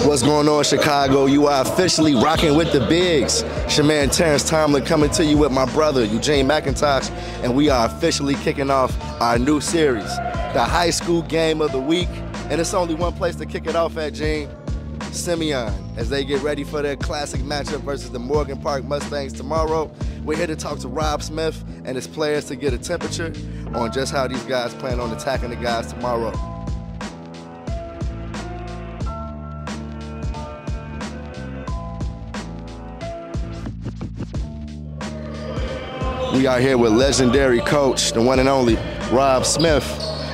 What's going on, Chicago? You are officially rocking with the bigs. It's your man Terrence Tomlin coming to you with my brother Eugene McIntosh, and we are officially kicking off our new series, the High School Game of the Week. And it's only one place to kick it off at, Gene. Simeon, as they get ready for their classic matchup versus the Morgan Park Mustangs tomorrow. We're here to talk to Rob Smith and his players to get a temperature on just how these guys plan on attacking the guys tomorrow. We are here with legendary coach, the one and only Rob Smith.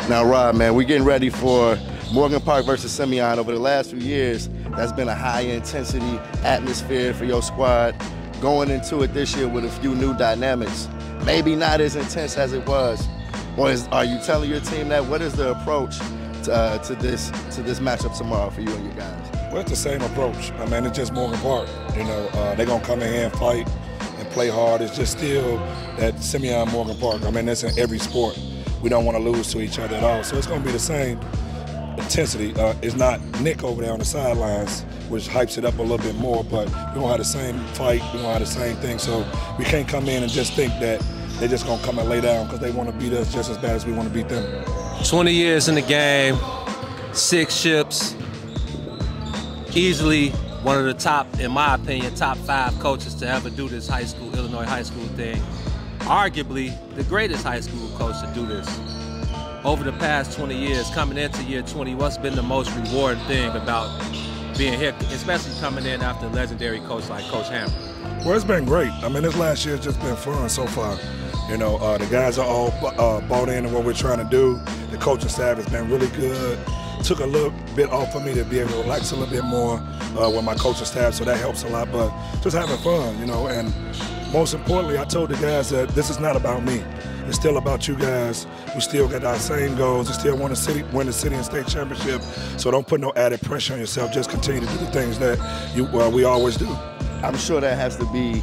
Now, Rob, man, we're getting ready for Morgan Park versus Simeon. Over the last few years, that's been a high-intensity atmosphere for your squad. Going into it this year with a few new dynamics, maybe not as intense as it was. Or are you telling your team that? What is the approach to this matchup tomorrow for you and your guys? Well, it's the same approach. I mean, it's just Morgan Park. You know, they're going to come in here and fight and play hard. It's just still that Simeon Morgan Park. I mean, that's in every sport. We don't want to lose to each other at all. So it's going to be the same intensity. It's not Nick over there on the sidelines, which hypes it up a little bit more, but we're going to have the same fight. We're going to have the same thing. So we can't come in and just think that they're just going to come and lay down because they want to beat us just as bad as we want to beat them. 20 years in the game, 6 ships, easily one of the top, in my opinion, top 5 coaches to ever do this Illinois high school thing. Arguably the greatest high school coach to do this. Over the past 20 years, coming into year 20, what's been the most rewarding thing about being here, especially coming in after a legendary coach like Coach Hammer? Well, it's been great. I mean, this last year's just been fun so far. You know, the guys are all bought into what we're trying to do. The coaching staff has been really good. Took a little bit off for me to be able to relax a little bit more with my coaching staff, so that helps a lot. But just having fun, you know, and most importantly, I told the guys that this is not about me. It's still about you guys. We still got our same goals. We still want to win the city and state championship. So don't put no added pressure on yourself. Just continue to do the things that we always do. I'm sure that has to be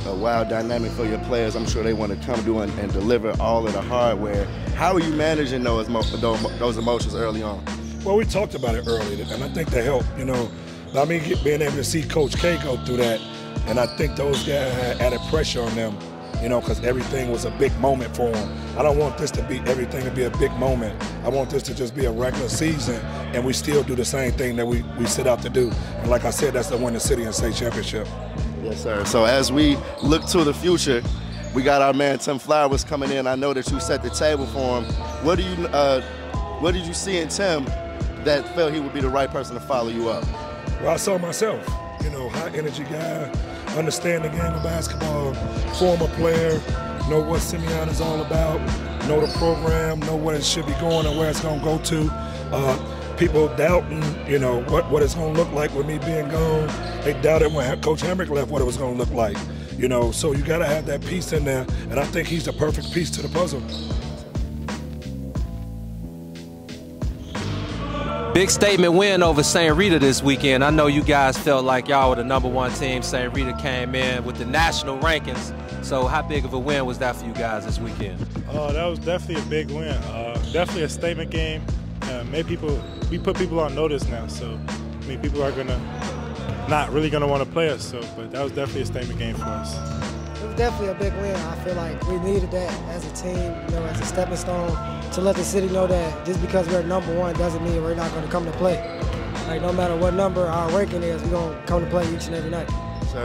a wild dynamic for your players. I'm sure they want to come through and deliver all of the hardware. How are you managing those emotions early on? Well, we talked about it earlier, and I think that helped. You know, I mean, being able to see Coach K go through that, and I think those guys had added pressure on them. You know, because everything was a big moment for them. I don't want this to be everything to be a big moment. I want this to just be a regular season, and we still do the same thing that we set out to do. And like I said, that's to win the city and state championship. Yes, sir. So as we look to the future, we got our man Tim Flowers coming in. I know that you set the table for him. What did you see in Tim that felt he would be the right person to follow you up? Well, I saw myself. You know, high energy guy. Understand the game of basketball, former player, know what Simeon is all about, know the program, know where it should be going and where it's going to go to. People doubting, you know, what it's going to look like with me being gone. They doubted when Coach Hamrick left what it was going to look like. You know, so you got to have that piece in there, and I think he's the perfect piece to the puzzle. Big statement win over St. Rita this weekend. I know you guys felt like y'all were the #1 team. St. Rita came in with the national rankings. So how big of a win was that for you guys this weekend? That was definitely a big win. Definitely a statement game. We put people on notice now. So, I mean, people are not really gonna want to play us. So, but that was definitely a statement game for us. It was definitely a big win. I feel like we needed that as a team, you know, as a stepping stone to let the city know that just because we're #1 doesn't mean we're not going to come to play. Like, no matter what number our ranking is, we're going to come to play each and every night.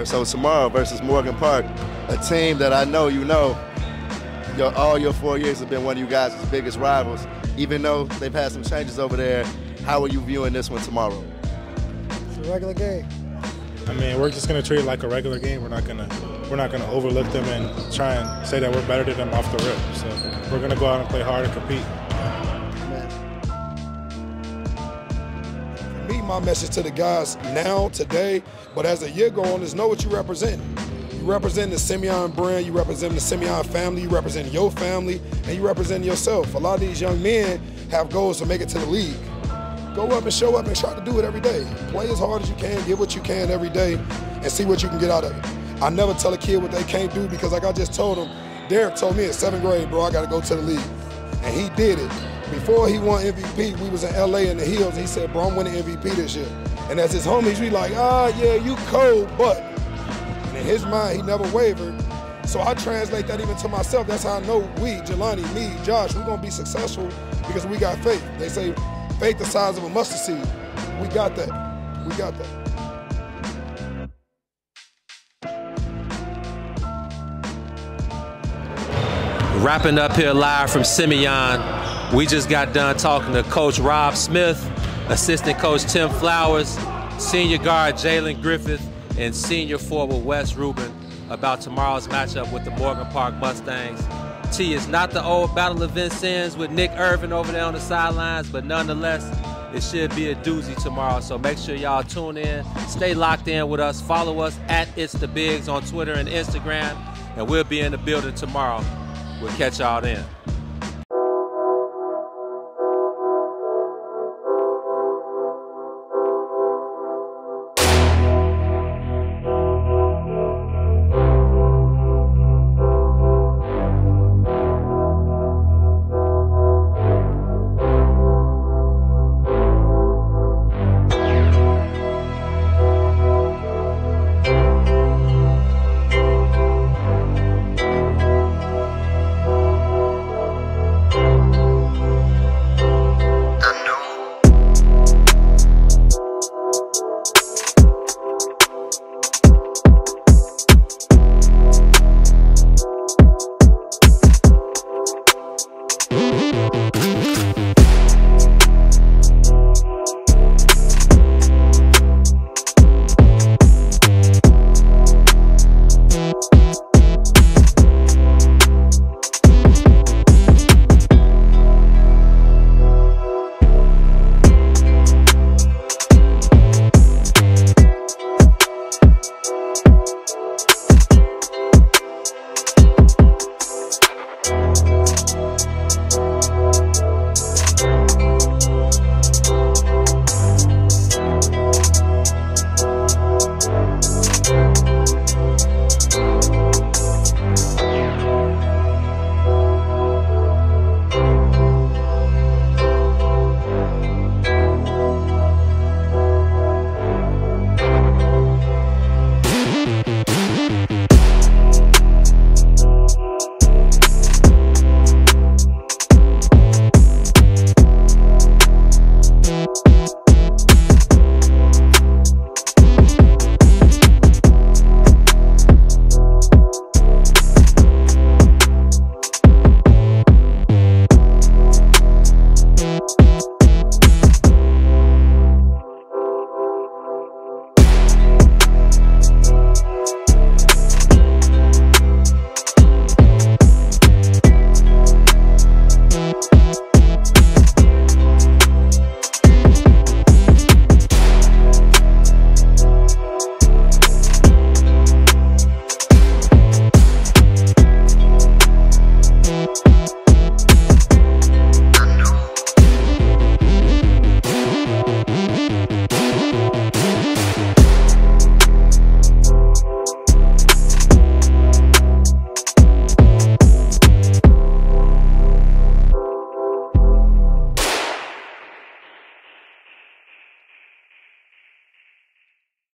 So tomorrow versus Morgan Park, a team that I know you know, all your 4 years have been one of you guys' biggest rivals. Even though they've had some changes over there, how are you viewing this one tomorrow? It's a regular game. I mean, we're just going to treat it like a regular game. We're not going to overlook them and try and say that we're better than them off the rip. So we're going to go out and play hard and compete. For me, my message to the guys now, today, but as the year goes on, is know what you represent. You represent the Simeon brand, you represent the Simeon family, you represent your family, and you represent yourself. A lot of these young men have goals to make it to the league. Go up and show up and try to do it every day. Play as hard as you can, get what you can every day, and see what you can get out of it. I never tell a kid what they can't do because, like I just told him, Derek told me in 7th grade, bro, I got to go to the league. And he did it. Before he won MVP, we was in LA in the hills, and he said, bro, I'm winning MVP this year. And as his homies, we like, yeah, you cold, but. And in his mind, he never wavered. So I translate that even to myself. That's how I know we, Jelani, me, Josh, we're going to be successful because we got faith. They say faith the size of a mustard seed. We got that. We got that. Wrapping up here live from Simeon, we just got done talking to Coach Rob Smith, Assistant Coach Tim Flowers, Senior Guard Jalen Griffith, and Senior Forward WES RUBIN about tomorrow's matchup with the Morgan Park Mustangs. T, it's not the old Battle of Vincennes with Nick Irvin over there on the sidelines, but nonetheless, it should be a doozy tomorrow. So make sure y'all tune in, stay locked in with us, follow us at It's The Bigs on Twitter and Instagram, and we'll be in the building tomorrow. We'll catch y'all then.